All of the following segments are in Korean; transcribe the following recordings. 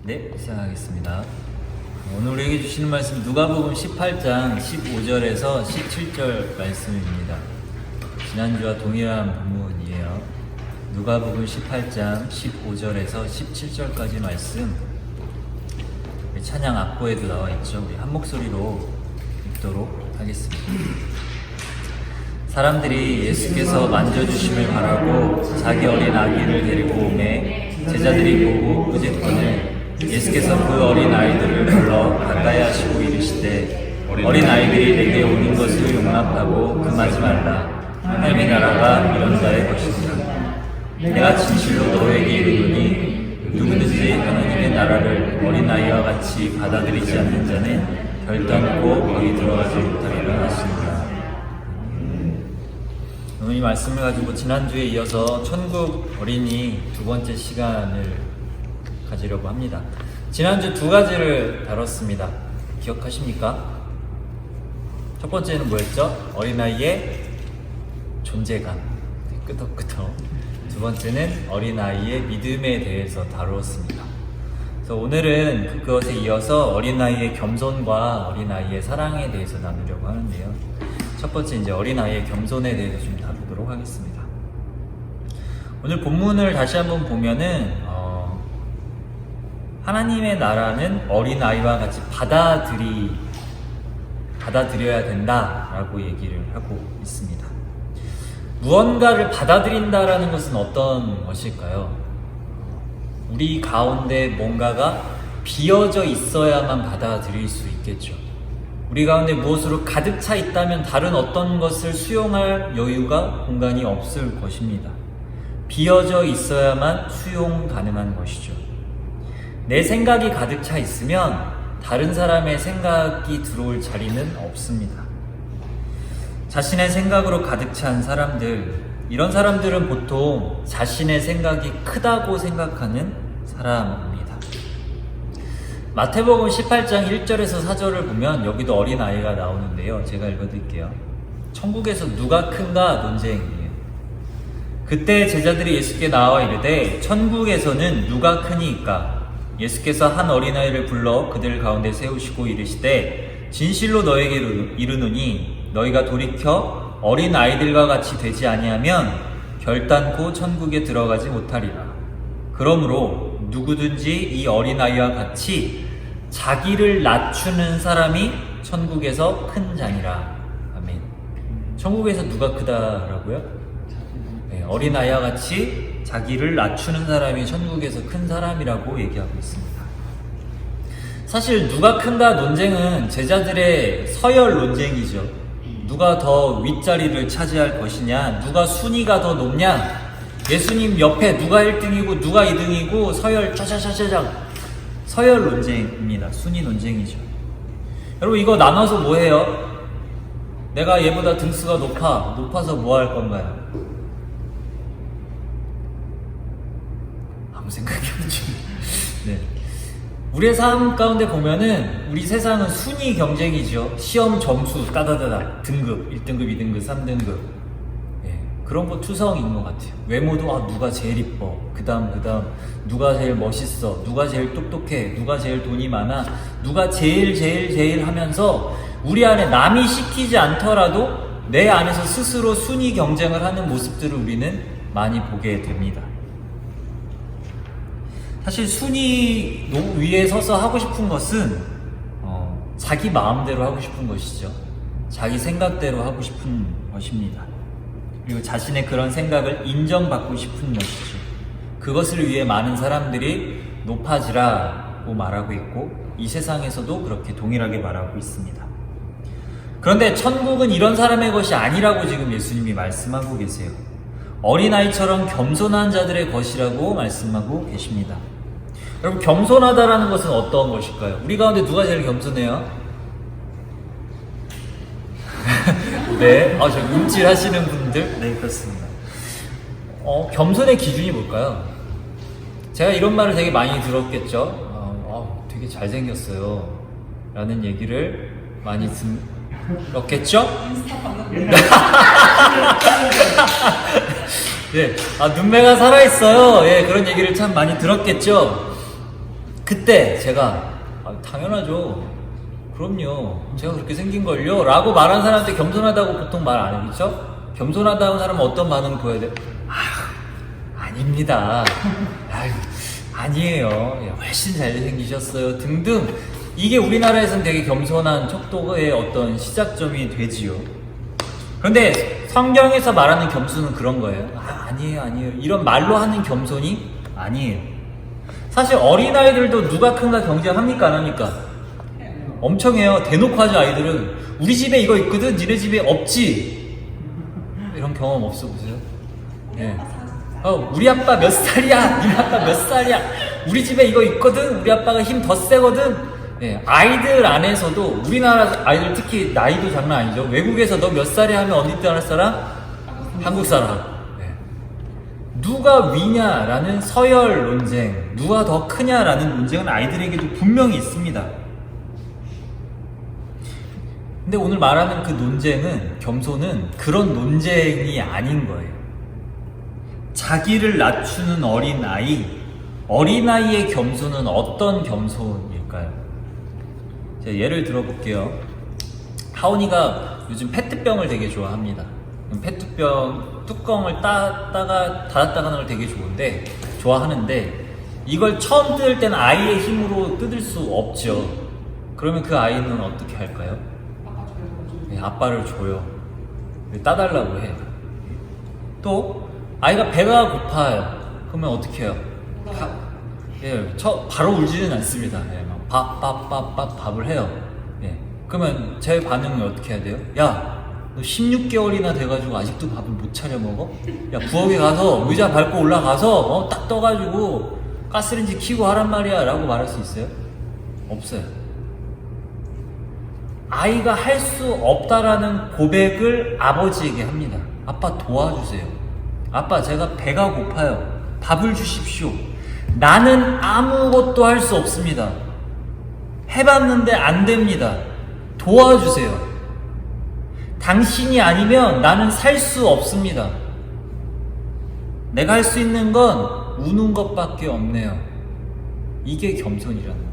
네, 시작하겠습니다. 오늘 우리에게 주시는 말씀 누가복음 18장 15절에서 17절 말씀입니다. 지난주와 동일한 본문이에요. 누가복음 18장 15절에서 17절까지 말씀, 우리 찬양 악보에도 나와 있죠. 우리 한 목소리로 읽도록 하겠습니다. 사람들이 예수께서 만져주심을 바라고 자기 어린 아기를 데리고 오매 제자들이 보고 의제권을 예수께서 그 어린 아이들을 불러 가까이 하시고 이르시되 어린 아이들이 내게 오는 것을 용납하고 금하지 말라. 하나님의 나라가 이런 자의 것이니라. 내가 진실로 너에게 이르노니 누구든지 하나님의 나라를 어린 아이와 같이 받아들이지 않는 자는 결단코 거기 들어가지 못하리라 하시니라. 오늘 이 말씀을 가지고 지난주에 이어서 천국 어린이 두 번째 시간을 가지려고 합니다. 지난주 두 가지를 다뤘습니다. 기억하십니까? 첫 번째는 뭐였죠? 어린아이의 존재감, 끄덕끄덕. 두 번째는 어린아이의 믿음에 대해서 다루었습니다. 그래서 오늘은 그것에 이어서 어린아이의 겸손과 어린아이의 사랑에 대해서 나누려고 하는데요. 첫 번째 이제 어린아이의 겸손에 대해서 좀 다루도록 하겠습니다. 오늘 본문을 다시 한번 보면은 하나님의 나라는 어린아이와 같이 받아들여야 된다라고 얘기를 하고 있습니다. 무언가를 받아들인다라는 것은 어떤 것일까요? 우리 가운데 뭔가가 비어져 있어야만 받아들일 수 있겠죠. 우리 가운데 무엇으로 가득 차 있다면 다른 어떤 것을 수용할 여유가 공간이 없을 것입니다. 비어져 있어야만 수용 가능한 것이죠. 내 생각이 가득 차 있으면 다른 사람의 생각이 들어올 자리는 없습니다. 자신의 생각으로 가득 찬 사람들, 이런 사람들은 보통 자신의 생각이 크다고 생각하는 사람입니다. 마태복음 18장 1절에서 4절을 보면 여기도 어린아이가 나오는데요. 제가 읽어드릴게요. 천국에서 누가 큰가 논쟁이에요. 그때 제자들이 예수께 나와 이르되 천국에서는 누가 크니이까? 예수께서 한 어린아이를 불러 그들 가운데 세우시고 이르시되 진실로 너에게 이르노니 너희가 돌이켜 어린아이들과 같이 되지 아니하면 결단코 천국에 들어가지 못하리라. 그러므로 누구든지 이 어린아이와 같이 자기를 낮추는 사람이 천국에서 큰 자니라. 아멘. 천국에서 누가 크다라고요? 네, 어린아이와 같이 자기를 낮추는 사람이 천국에서 큰 사람이라고 얘기하고 있습니다. 사실 누가 큰가 논쟁은 제자들의 서열 논쟁이죠. 누가 더 윗자리를 차지할 것이냐, 누가 순위가 더 높냐, 예수님 옆에 누가 1등이고 누가 2등이고 서열 짜자자자자 서열 논쟁입니다. 순위 논쟁이죠. 여러분 이거 나눠서 뭐 해요? 내가 얘보다 등수가 높아서 뭐 할 건가요? 아무 생각이 안 들죠. 네. 우리의 삶 가운데 보면은 우리 세상은 순위 경쟁이죠. 시험 점수 따다다다 등급 1등급 2등급 3등급 그런 거 투성인 것 같아요. 외모도 누가 제일 이뻐, 그 다음 누가 제일 멋있어, 누가 제일 똑똑해, 누가 제일 돈이 많아, 누가 제일 하면서 우리 안에 남이 시키지 않더라도 내 안에서 스스로 순위 경쟁을 하는 모습들을 우리는 많이 보게 됩니다. 사실 순위 위에 서서 하고 싶은 것은 자기 마음대로 하고 싶은 것이죠. 자기 생각대로 하고 싶은 것입니다. 그리고 자신의 그런 생각을 인정받고 싶은 것이죠. 그것을 위해 많은 사람들이 높아지라고 말하고 있고 이 세상에서도 그렇게 동일하게 말하고 있습니다. 그런데 천국은 이런 사람의 것이 아니라고 지금 예수님이 말씀하고 계세요. 어린아이처럼 겸손한 자들의 것이라고 말씀하고 계십니다. 여러분 겸손하다라는 것은 어떤 것일까요? 우리 가운데 누가 제일 겸손해요? 네, 저 움찔하시는 분들? 네, 그렇습니다. 겸손의 기준이 뭘까요? 제가 이런 말을 되게 많이 들었겠죠? 되게 잘생겼어요. 라는 얘기를 많이 들었겠죠? 네, 눈매가 살아있어요. 예, 그런 얘기를 참 많이 들었겠죠? 그때 제가 당연하죠. 그럼요. 제가 그렇게 생긴걸요. 라고 말한 사람한테 겸손하다고 보통 말 안 해요. 겸손하다는 사람은 어떤 반응을 보여야 돼요? 아닙니다. 아유, 아니에요. 훨씬 잘생기셨어요. 등등. 이게 우리나라에서는 되게 겸손한 척도의 어떤 시작점이 되지요. 그런데 성경에서 말하는 겸손은 그런 거예요. 아니에요. 이런 말로 하는 겸손이 아니에요. 사실 어린아이들도 누가 큰가 경쟁합니까? 안 합니까? 엄청 해요. 대놓고 하죠, 아이들은. 우리 집에 이거 있거든? 니네 집에 없지? 이런 경험 없어 보세요? 예. 우리 아빠 몇 살이야? 니네 아빠 몇 살이야? 우리 집에 이거 있거든? 우리 아빠가 힘 더 세거든? 예. 아이들 안에서도 우리나라 아이들 특히 나이도 장난 아니죠. 외국에서 너 몇 살이야 하면 어디 따라 사람? 한국 사람. 예. 누가 위냐라는 서열 논쟁, 누가 더 크냐라는 논쟁은 아이들에게도 분명히 있습니다. 근데 오늘 말하는 그 논쟁은, 겸손은 그런 논쟁이 아닌 거예요. 자기를 낮추는 어린아이의 겸손은 어떤 겸손일까요? 제가 예를 들어볼게요. 하온이가 요즘 페트병을 되게 좋아합니다. 페트병 뚜껑을 닫았다가 하는 걸 되게 좋아하는데, 이걸 처음 뜯을 때는 아이의 힘으로 뜯을 수 없죠. 그러면 그 아이는 어떻게 할까요? 아빠를 줘요. 따달라고 해요. 또 아이가 배가 고파요. 그러면 어떻게 해요? 바로 울지는 않습니다. 밥을 해요. 그러면 제 반응은 어떻게 해야 돼요? 야, 너 16개월이나 돼가지고 아직도 밥을 못 차려 먹어? 야, 부엌에 가서 의자 밟고 올라가서 딱 떠가지고 가스레인지 켜고 하란 말이야 라고 말할 수 있어요? 없어요. 아이가 할 수 없다라는 고백을 아버지에게 합니다. 아빠 도와주세요. 아빠, 제가 배가 고파요. 밥을 주십시오. 나는 아무것도 할 수 없습니다. 해봤는데 안 됩니다. 도와주세요. 당신이 아니면 나는 살 수 없습니다. 내가 할 수 있는 건 우는 것밖에 없네요. 이게 겸손이라는 거예요.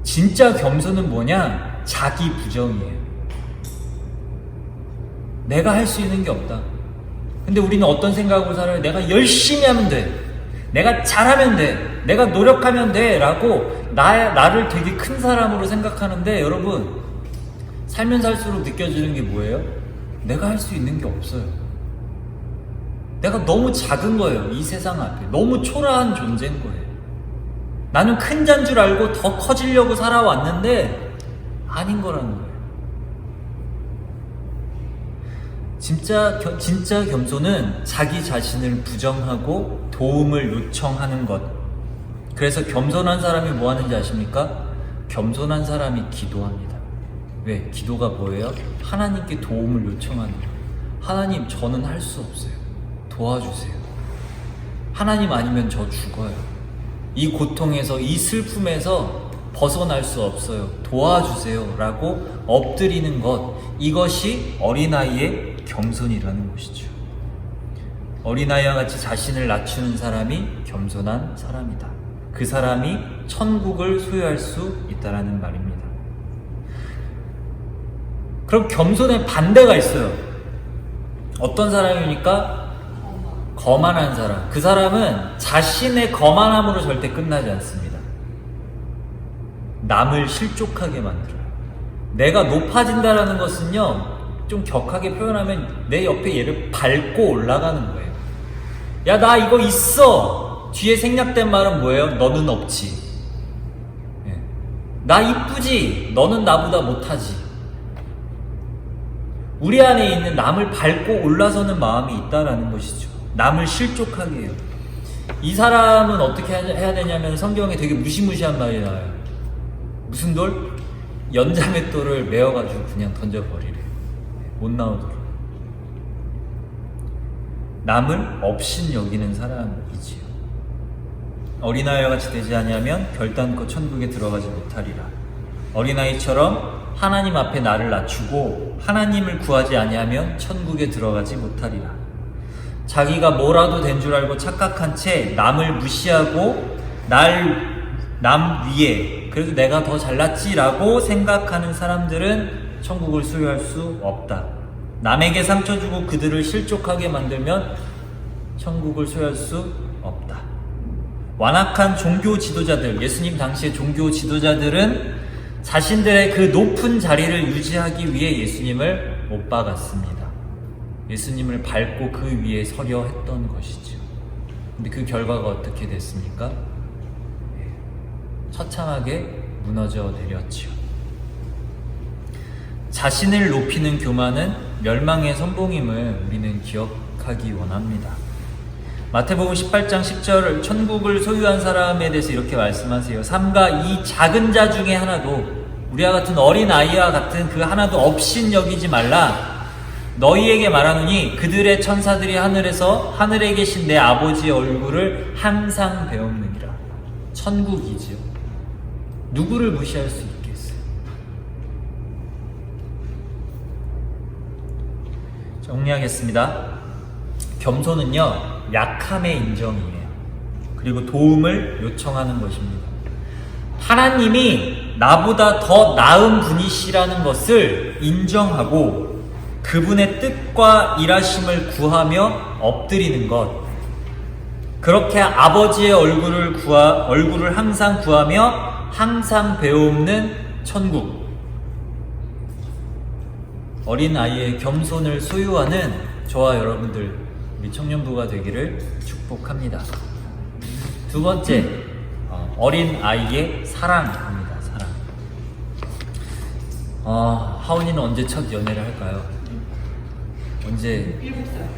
진짜 겸손은 뭐냐? 자기 부정이에요. 내가 할 수 있는 게 없다. 근데 우리는 어떤 생각으로 살아요? 내가 열심히 하면 돼. 내가 잘하면 돼. 내가 노력하면 돼. 라고 나를 되게 큰 사람으로 생각하는데, 여러분, 살면 살수록 느껴지는 게 뭐예요? 내가 할 수 있는 게 없어요. 내가 너무 작은 거예요. 이 세상 앞에. 너무 초라한 존재인 거예요. 나는 큰 자인 줄 알고 더 커지려고 살아왔는데 아닌 거라는 거예요. 진짜 겸손은 자기 자신을 부정하고 도움을 요청하는 것. 그래서 겸손한 사람이 뭐 하는지 아십니까? 겸손한 사람이 기도합니다. 왜? 기도가 뭐예요? 하나님께 도움을 요청하는 거예요. 하나님, 저는 할 수 없어요. 도와주세요. 하나님 아니면 저 죽어요. 이 고통에서, 이 슬픔에서 벗어날 수 없어요. 도와주세요. 라고 엎드리는 것. 이것이 어린아이의 겸손이라는 것이죠. 어린아이와 같이 자신을 낮추는 사람이 겸손한 사람이다. 그 사람이 천국을 소유할 수 있다는 말입니다. 그럼 겸손의 반대가 있어요. 어떤 사람입니까? 거만한 사람. 그 사람은 자신의 거만함으로 절대 끝나지 않습니다. 남을 실족하게 만들어요. 내가 높아진다라는 것은요, 좀 격하게 표현하면 내 옆에 얘를 밟고 올라가는 거예요. 야, 나 이거 있어! 뒤에 생략된 말은 뭐예요? 너는 없지. 나 이쁘지? 너는 나보다 못하지. 우리 안에 있는 남을 밟고 올라서는 마음이 있다라는 것이죠. 남을 실족하게 해요. 이 사람은 어떻게 해야 되냐면 성경에 되게 무시무시한 말이 나와요. 무슨 돌? 연자맷돌을 메어가지고 그냥 던져버리래. 못 나오도록. 남을 업신 여기는 사람이지요. 어린아이와 같이 되지 아니하면 결단코 천국에 들어가지 못하리라. 어린아이처럼 하나님 앞에 나를 낮추고 하나님을 구하지 아니하면 천국에 들어가지 못하리라. 자기가 뭐라도 된 줄 알고 착각한 채 남을 무시하고 남 위에 그래도 내가 더 잘났지라고 생각하는 사람들은 천국을 소유할 수 없다. 남에게 상처 주고 그들을 실족하게 만들면 천국을 소유할 수 없다. 완악한 종교 지도자들, 예수님 당시의 종교 지도자들은 자신들의 그 높은 자리를 유지하기 위해 예수님을 못 박았습니다. 예수님을 밟고 그 위에 서려 했던 것이죠. 근데 그 결과가 어떻게 됐습니까? 처참하게 무너져 내렸죠. 자신을 높이는 교만은 멸망의 선봉임을 우리는 기억하기 원합니다. 마태복음 18장 10절 천국을 소유한 사람에 대해서 이렇게 말씀하세요. 삼가 이 작은 자 중에 하나도 우리와 같은 어린 아이와 같은 그 하나도 없인 여기지 말라. 너희에게 말하노니 그들의 천사들이 하늘에 계신 내 아버지의 얼굴을 항상 배움느니라. 천국이지요. 누구를 무시할 수 있겠어요? 정리하겠습니다. 겸손은요, 약함의 인정이에요. 그리고 도움을 요청하는 것입니다. 하나님이 나보다 더 나은 분이시라는 것을 인정하고 그분의 뜻과 일하심을 구하며 엎드리는 것. 그렇게 아버지의 얼굴을 항상 구하며 항상 배움는 천국. 어린 아이의 겸손을 소유하는 저와 여러분들, 우리 청년부가 되기를 축복합니다. 두 번째, 어린 아이의 사랑입니다. 사랑. 하은이는 언제 첫 연애를 할까요? 언제?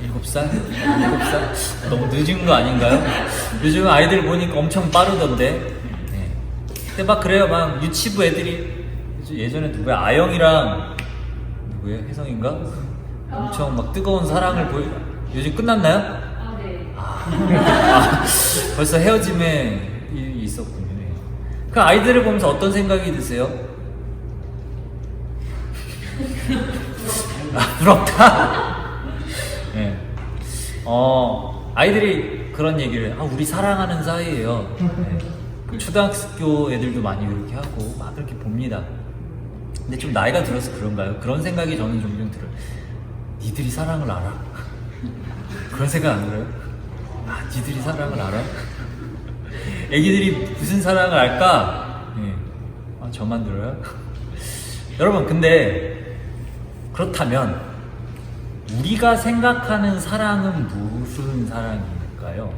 7살? 7살? 너무 늦은 거 아닌가요? 요즘 아이들 보니까 엄청 빠르던데. 네. 근데 막 그래요. 막 유치부 애들이 예전에 누구야? 아영이랑 누구예요? 혜성인가? 엄청 막 뜨거운 사랑을 요즘 끝났나요? 네. 벌써 헤어짐에 있었군요. 그 아이들을 보면서 어떤 생각이 드세요? 부럽다. 네. 아이들이 그런 얘기를 우리 사랑하는 사이예요. 네. 그 초등학교 애들도 많이 그렇게 하고 막 그렇게 봅니다. 근데 좀 나이가 들어서 그런가요? 그런 생각이 저는 종종 들어요. 니들이 사랑을 알아? 그런 생각 안 들어요? 니들이 사랑을 알아? 애기들이 무슨 사랑을 알까? 네. 저만 들어요? 여러분, 근데 그렇다면 우리가 생각하는 사랑은 무슨 사랑일까요?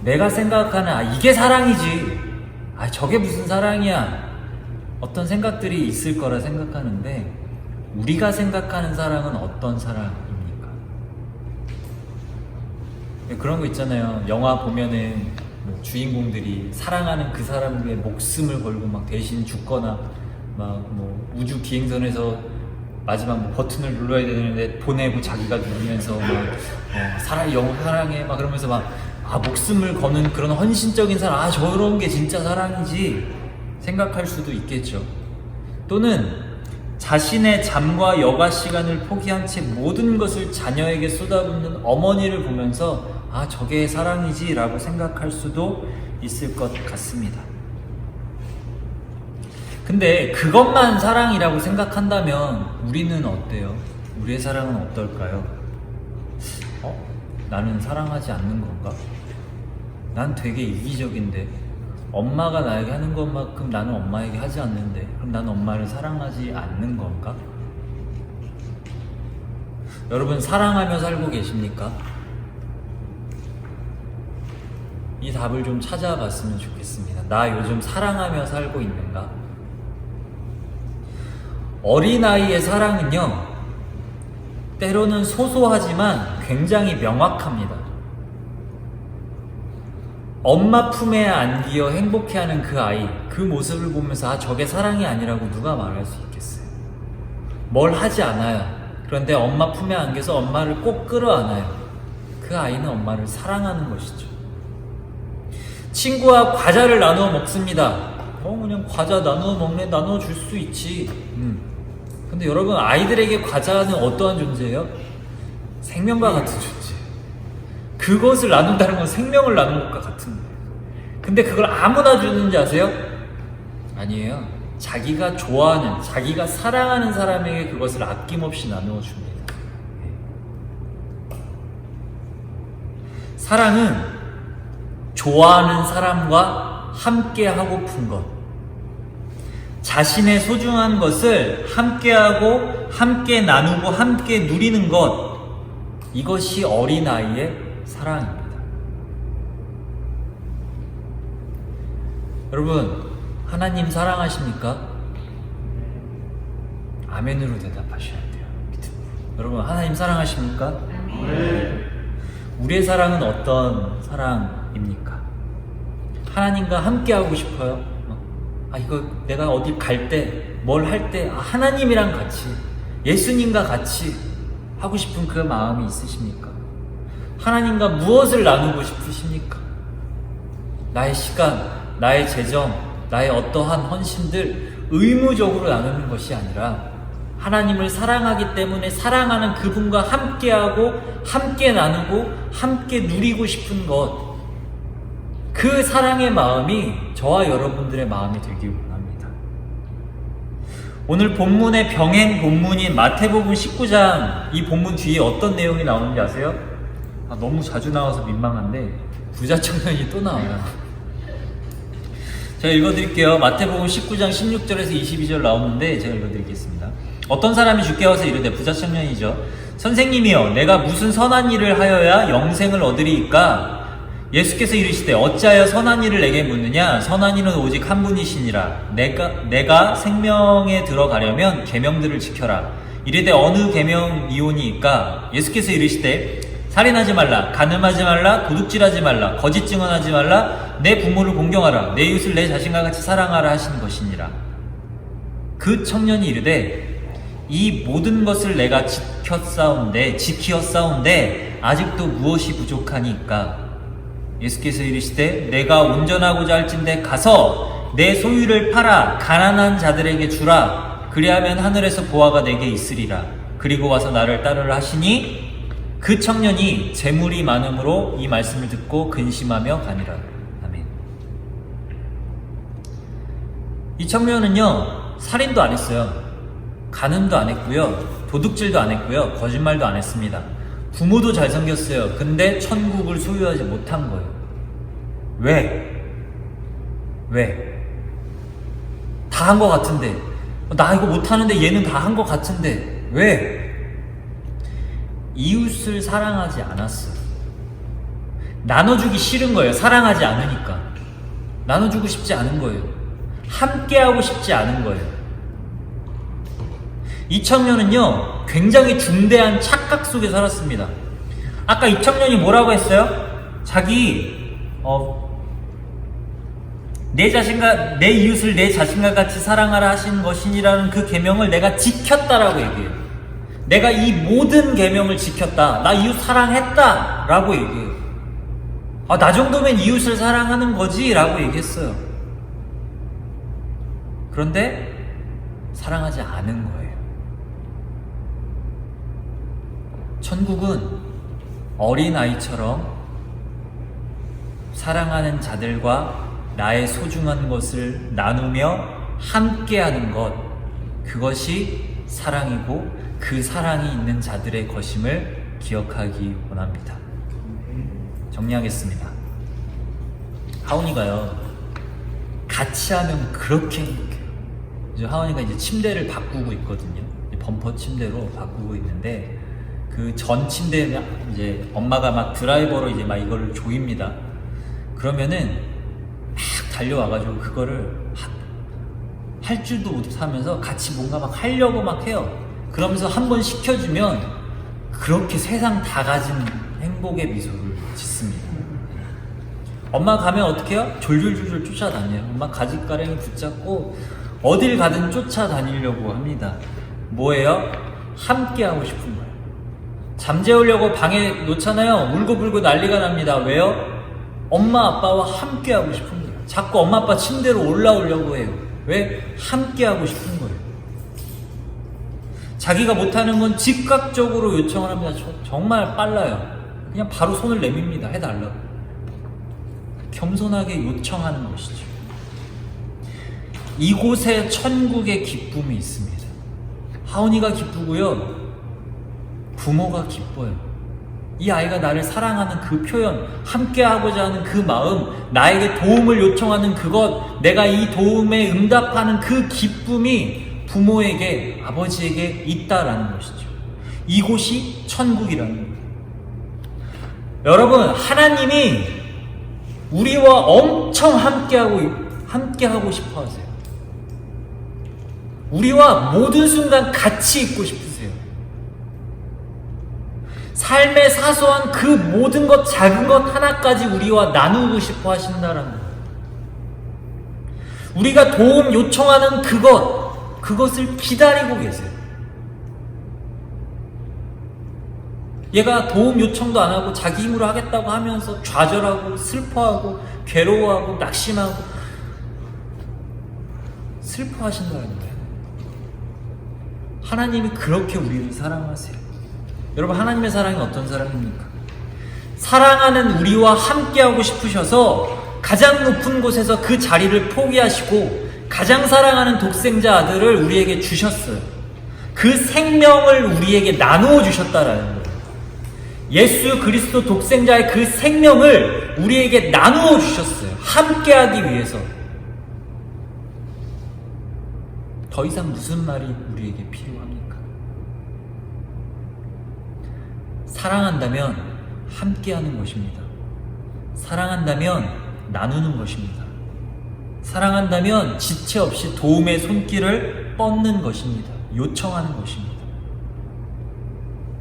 내가 생각하는 이게 사랑이지, 저게 무슨 사랑이야, 어떤 생각들이 있을 거라 생각하는데 우리가 생각하는 사랑은 어떤 사랑입니까? 그런 거 있잖아요. 영화 보면은 주인공들이 사랑하는 그 사람의 목숨을 걸고 막 대신 죽거나 막 우주 비행선에서 마지막 버튼을 눌러야 되는데 보내고 자기가 누르면서 막 사랑해 막 그러면서 막 목숨을 거는 그런 헌신적인 사랑, 저런 게 진짜 사랑이지 생각할 수도 있겠죠. 또는 자신의 잠과 여가 시간을 포기한 채 모든 것을 자녀에게 쏟아붓는 어머니를 보면서 저게 사랑이지 라고 생각할 수도 있을 것 같습니다. 근데 그것만 사랑이라고 생각한다면 우리는 어때요? 우리의 사랑은 어떨까요? 나는 사랑하지 않는 건가? 난 되게 이기적인데 엄마가 나에게 하는 것만큼 나는 엄마에게 하지 않는데 그럼 나는 엄마를 사랑하지 않는 건가? 여러분, 사랑하며 살고 계십니까? 이 답을 좀 찾아봤으면 좋겠습니다. 나 요즘 사랑하며 살고 있는가? 어린아이의 사랑은요, 때로는 소소하지만 굉장히 명확합니다. 엄마 품에 안기어 행복해하는 그 아이, 그 모습을 보면서 저게 사랑이 아니라고 누가 말할 수 있겠어요? 뭘 하지 않아요. 그런데 엄마 품에 안겨서 엄마를 꼭 끌어안아요. 그 아이는 엄마를 사랑하는 것이죠. 친구와 과자를 나누어 먹습니다. 그냥 과자 나누어 먹네, 나누어 줄 수 있지. 근데 여러분, 아이들에게 과자는 어떠한 존재예요? 생명과 같은 존재. 그것을 나눈다는 건 생명을 나눈 것과 같은 거예요. 근데 그걸 아무나 주는지 아세요? 아니에요. 자기가 좋아하는, 자기가 사랑하는 사람에게 그것을 아낌없이 나누어 줍니다. 사랑은 좋아하는 사람과 함께 하고픈 것, 자신의 소중한 것을 함께하고 함께 나누고 함께 누리는 것, 이것이 어린아이의 사랑입니다. 여러분, 하나님 사랑하십니까? 아멘으로 대답하셔야 돼요. 여러분, 하나님 사랑하십니까? 네. 우리의 사랑은 어떤 사랑입니까? 하나님과 함께 하고 싶어요? 이거 내가 어디 갈 때, 뭘 할 때, 하나님이랑 같이, 예수님과 같이 하고 싶은 그 마음이 있으십니까? 하나님과 무엇을 나누고 싶으십니까? 나의 시간, 나의 재정, 나의 어떠한 헌신들 의무적으로 나누는 것이 아니라 하나님을 사랑하기 때문에 사랑하는 그분과 함께하고 함께 나누고 함께 누리고 싶은 것, 그 사랑의 마음이 저와 여러분들의 마음이 되길 원합니다. 오늘 본문의 병행 본문인 마태복음 19장, 이 본문 뒤에 어떤 내용이 나오는지 아세요? 너무 자주 나와서 민망한데 부자 청년이 또 나와요. 제가 읽어드릴게요. 마태복음 19장 16절에서 22절 나오는데 제가 읽어드리겠습니다. 어떤 사람이 주께 와서 이르되, 부자 청년이죠. 선생님이여, 내가 무슨 선한 일을 하여야 영생을 얻으리이까? 예수께서 이르시되, 어찌하여 선한 일을 내게 묻느냐? 선한 이는 오직 한 분이시니라. 내가 생명에 들어가려면 계명들을 지켜라. 이르되, 어느 계명이오니이까? 예수께서 이르시되, 살인하지 말라, 간음하지 말라, 도둑질하지 말라, 거짓 증언하지 말라, 내 부모를 공경하라, 내 이웃을 내 자신과 같이 사랑하라 하신 것이니라. 그 청년이 이르되, 이 모든 것을 내가 지키었사온데 아직도 무엇이 부족하니까? 예수께서 이르시되, 내가 온전하고자 할진대 가서 내 소유를 팔아 가난한 자들에게 주라. 그리하면 하늘에서 보화가 내게 있으리라. 그리고 와서 나를 따르라 하시니, 그 청년이 재물이 많음으로 이 말씀을 듣고 근심하며 가니라. 아멘. 이 청년은요, 살인도 안 했어요. 간음도 안 했고요. 도둑질도 안 했고요. 거짓말도 안 했습니다. 부모도 잘생겼어요. 근데 천국을 소유하지 못한 거예요. 왜? 다 한 것 같은데. 나 이거 못하는데 얘는 다 한 것 같은데. 왜? 이웃을 사랑하지 않았어요. 나눠주기 싫은 거예요. 사랑하지 않으니까. 나눠주고 싶지 않은 거예요. 함께하고 싶지 않은 거예요. 이 청년은요, 굉장히 중대한 착각 속에 살았습니다. 아까 이 청년이 뭐라고 했어요? 자기 내 이웃을 내 자신과 같이 사랑하라 하신 것이니라는 그 계명을 내가 지켰다라고 얘기해요. 내가 이 모든 계명을 지켰다. 나 이웃 사랑했다 라고 얘기해요. 나 정도면 이웃을 사랑하는 거지 라고 얘기했어요. 그런데 사랑하지 않은 거예요. 천국은 어린아이처럼 사랑하는 자들과 나의 소중한 것을 나누며 함께하는 것, 그것이 사랑이고 그 사랑이 있는 자들의 것임을 기억하기 원합니다. 정리하겠습니다. 하온이가요, 같이 하면 그렇게 행복해요. 이제 하온이가 이제 침대를 바꾸고 있거든요. 범퍼 침대로 바꾸고 있는데, 그 전 침대에 이제 엄마가 막 드라이버로 이제 막 이거를 조입니다. 그러면은 막 달려와가지고 그거를 할 줄도 못하면서 같이 뭔가 막 하려고 막 해요. 그러면서 한번 시켜주면 그렇게 세상 다 가진 행복의 미소를 짓습니다. 엄마 가면 어떻게 해요? 졸졸졸졸 쫓아다녀요. 엄마 가짓가랭이 붙잡고 어딜 가든 쫓아다니려고 합니다. 뭐예요? 함께 하고 싶은 거예요. 잠재우려고 방에 놓잖아요. 울고불고 난리가 납니다. 왜요? 엄마 아빠와 함께 하고 싶은 거예요. 자꾸 엄마 아빠 침대로 올라오려고 해요. 왜? 함께 하고 싶은 거예요. 자기가 못하는 건 즉각적으로 요청을 합니다. 정말 빨라요. 그냥 바로 손을 내밉니다. 해달라고. 겸손하게 요청하는 것이죠. 이곳에 천국의 기쁨이 있습니다. 하온이가 기쁘고요, 부모가 기뻐요. 이 아이가 나를 사랑하는 그 표현, 함께하고자 하는 그 마음, 나에게 도움을 요청하는 그것, 내가 이 도움에 응답하는 그 기쁨이 부모에게, 아버지에게 있다라는 것이죠. 이곳이 천국이라는 거예요. 여러분, 하나님이 우리와 엄청 함께하고 싶어 하세요. 우리와 모든 순간 같이 있고 싶으세요. 삶의 사소한 그 모든 것, 작은 것 하나까지 우리와 나누고 싶어 하신다는 거예요. 우리가 도움 요청하는 그것을 기다리고 계세요. 얘가 도움 요청도 안 하고 자기 힘으로 하겠다고 하면서 좌절하고 슬퍼하고 괴로워하고 낙심하고 슬퍼하신다는 거예요. 하나님이 그렇게 우리를 사랑하세요. 여러분, 하나님의 사랑이 어떤 사랑입니까? 사랑하는 우리와 함께하고 싶으셔서 가장 높은 곳에서 그 자리를 포기하시고 가장 사랑하는 독생자 아들을 우리에게 주셨어요. 그 생명을 우리에게 나누어 주셨다라는 거예요. 예수 그리스도 독생자의 그 생명을 우리에게 나누어 주셨어요. 함께하기 위해서. 더 이상 무슨 말이 우리에게 필요합니까? 사랑한다면 함께하는 것입니다. 사랑한다면 나누는 것입니다. 사랑한다면 지체 없이 도움의 손길을 뻗는 것입니다. 요청하는 것입니다.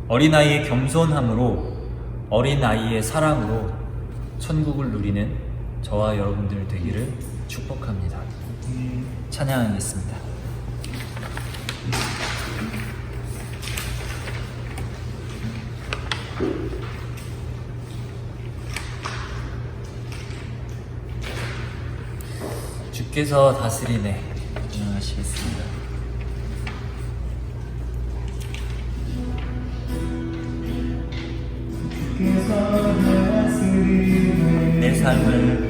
어린아이의 겸손함으로, 어린아이의 사랑으로 천국을 누리는 저와 여러분들 되기를 축복합니다. 찬양하겠습니다. 주께서 다스리네. 찬양하시겠습니다. 내 삶을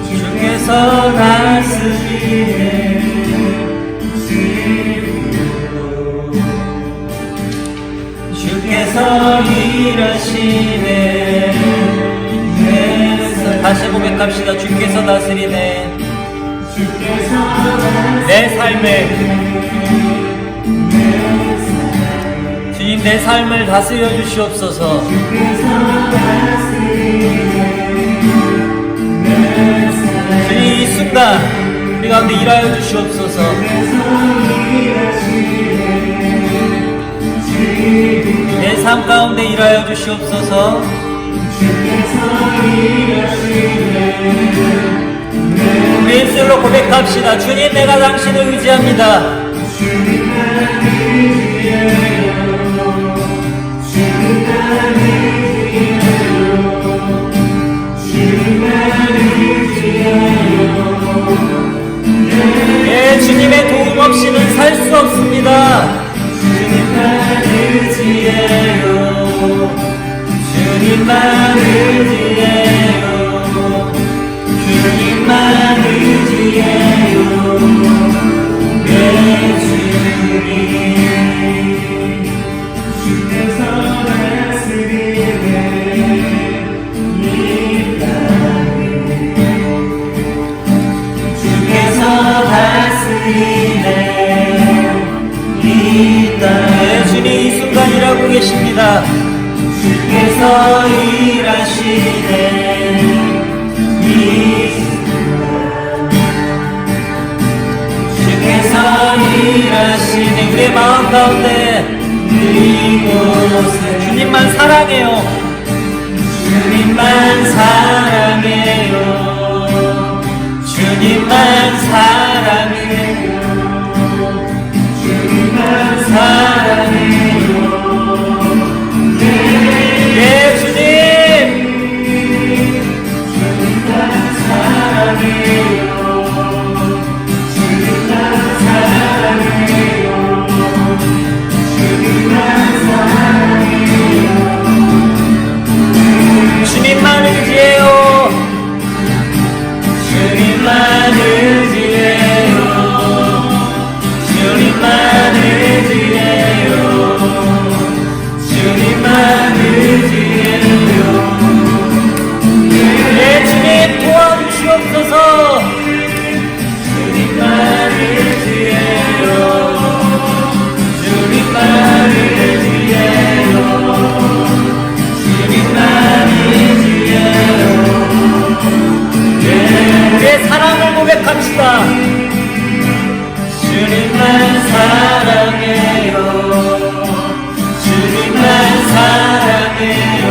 주께서 다스리네. 주께서 일하시네. 다시 고백합시다. 주께서 다스리네. 내 삶을, 주님, 내 삶을 다스려 주시옵소서. 주님, 이 순간 우리 가운데 일하여 주시옵소서. 내 삶 가운데 일하여 주시옵소서. 우리 입술로 고백합시다. 주님, 내가 당신을 의지합니다. 예, 주님의 도움 없이는 살 수 없습니다. 주님만 의지해요. 주님만 의지해요. 주님만 의지해요. 내 주님. 주께서 다스리네. 이 땅을 주께서 다스리네. 이 땅을 주님, 이 순간 일하고 계십니다. 주께서 일하시네. 주께서 일하시네. 우리의 마음 가운데 이곳에 주님만 사랑해요. 주님만 사랑해요. 주님만 사랑해요. 주님만 사랑해요. 주님만 의지해요. 주님만 의지해요. 주님만 의지해요. 주님만 의지해요. 네, 주님 도와주시옵소서. 주님만 의지해요. 주님만 의지해요. 주님만 의지해요. 우리의 사랑을 고백합시다. 주님만 사랑해요. 주님만 사랑해요.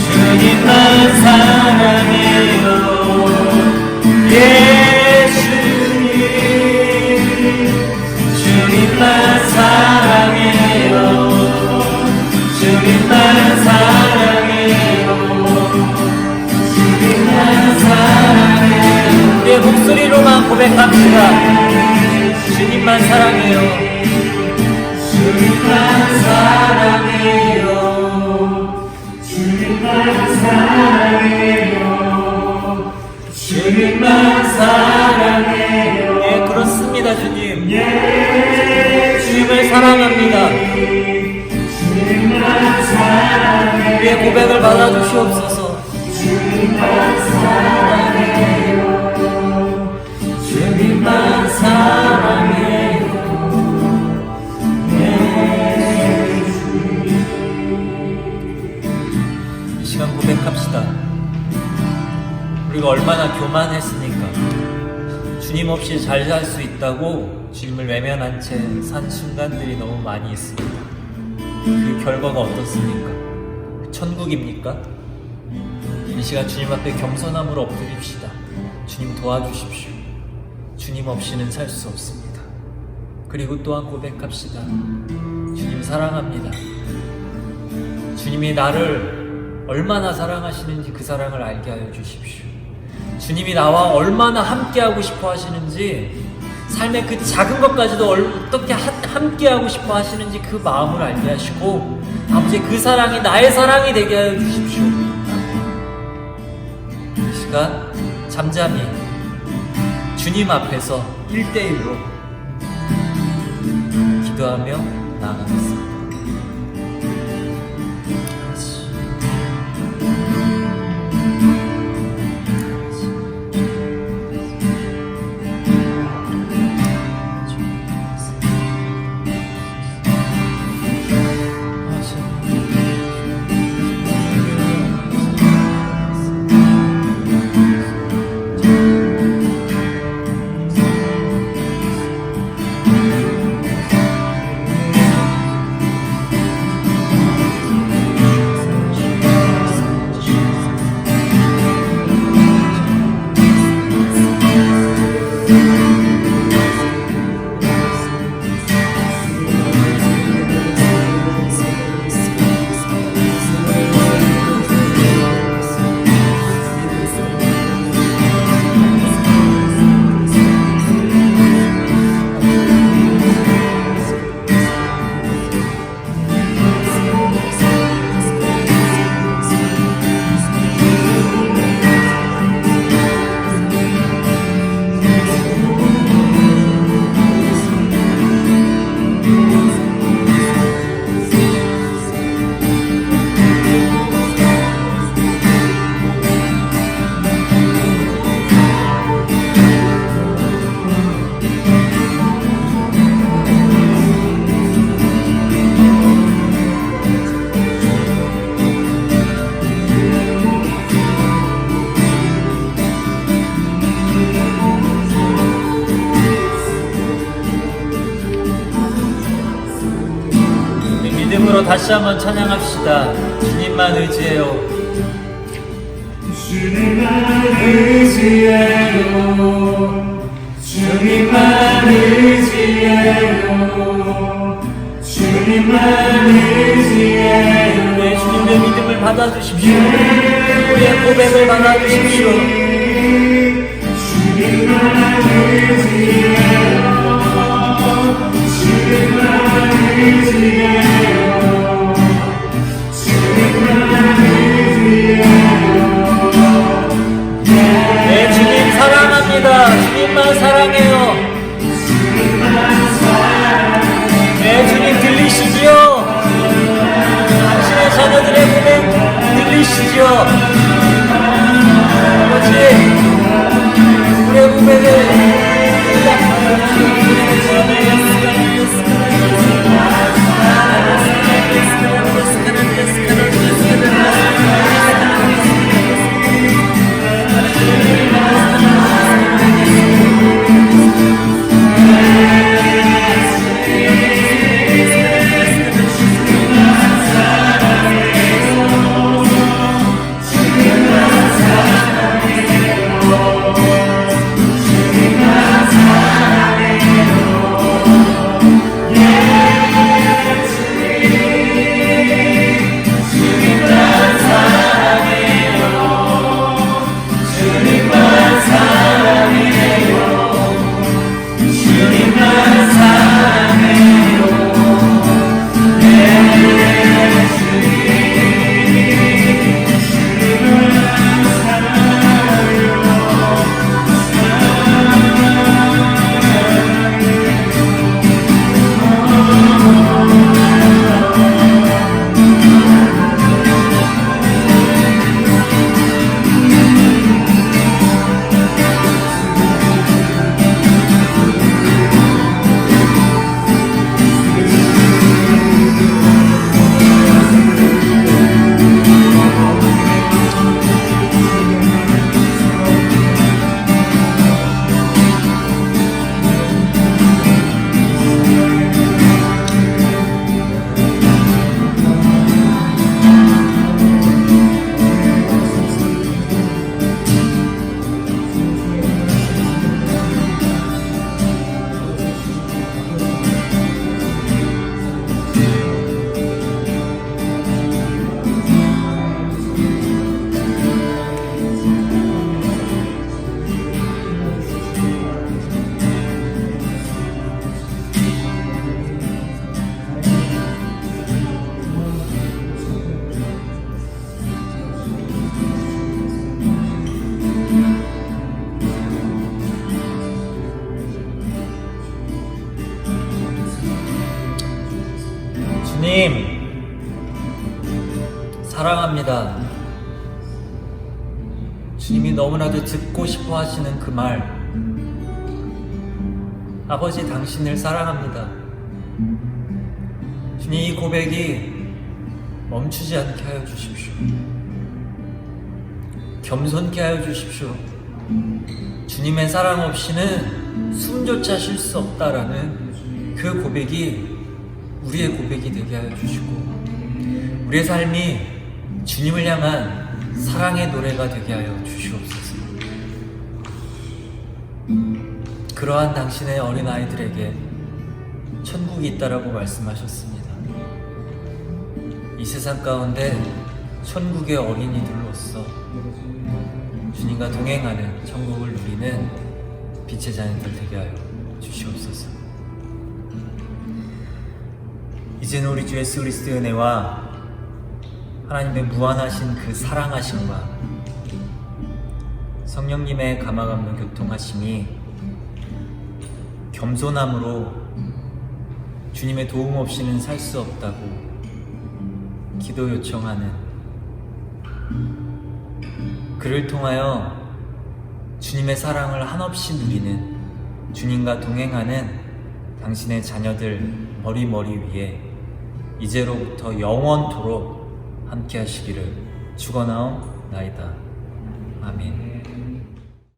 주님만 사랑해요. 예수님 주님만 사랑해요. 주님만 사랑해요. 주님만 사랑해요. 내 목소리로만 고백합시다. 주님만 사랑해요. 주님만 사랑해요. 주님만 사랑해요. 주님만 사랑해요. 예, 그렇습니다, 주님. 주님을 사랑합니다. 주님만 사랑해요. 우리의 고백을 받아주시옵소서. 주님만 사랑해요. 주님만 사랑해요. 이 시간 고백합시다. 우리가 얼마나 교만했으니까 주님 없이 잘 살 수 있다고 주님을 외면한 채 산 순간들이 너무 많이 있습니다. 그 결과가 어떻습니까? 천국입니까? 이 시간 주님 앞에 겸손함으로 엎드립시다. 주님 도와주십시오. 주님 없이는 살 수 없습니다. 그리고 또한 고백합시다. 주님 사랑합니다. 주님이 나를 얼마나 사랑하시는지 그 사랑을 알게 하여 주십시오. 주님이 나와 얼마나 함께하고 싶어 하시는지, 삶의 그 작은 것까지도 어떻게 함께하고 싶어 하시는지 그 마음을 알게 하시고, 아버지 그 사랑이 나의 사랑이 되게 하여 주십시오. 이 시간 잠잠히 주님 앞에서 1대1로 기도하며 나아가겠습니다. 믿음으로 다시 한번 찬양합시다. 주님만 의지해요. 주님만 의지해요. 주님만 의지해요. 주님만 의지해요. 네, 주님의 믿음을 받아주십시오. 우리의 고백을 받아주십시오. 네, 주님 사랑합니다. 주님만 사랑해요. 네, 주님 들리시지요? 당신의 자녀들의 고백 들리시지요? 아버지, 우리의 고백을 주님 사랑합니다. 주님이 너무나도 듣고 싶어 하시는 그 말, 아버지 당신을 사랑합니다. 주님 이 고백이 멈추지 않게 하여 주십시오. 겸손케 하여 주십시오. 주님의 사랑 없이는 숨조차 쉴 수 없다라는 그 고백이 우리의 고백이 되게 하여 주시고, 우리의 삶이 주님을 향한 사랑의 노래가 되게 하여 주시옵소서. 그러한 당신의 어린아이들에게 천국이 있다라고 말씀하셨습니다. 이 세상 가운데 천국의 어린이들로서 주님과 동행하는 천국을 누리는 빛의 자녀들 되게 하여 주시옵소서. 이제는 우리 주 예수 그리스도의 은혜와 하나님의 무한하신 그 사랑하심과 성령님의 감화감동 교통하심이 겸손함으로 주님의 도움 없이는 살 수 없다고 기도 요청하는, 그를 통하여 주님의 사랑을 한없이 누리는, 주님과 동행하는 당신의 자녀들 머리 위에 이제로부터 영원토록 함께 하시기를 축원하옵나이다. 아멘.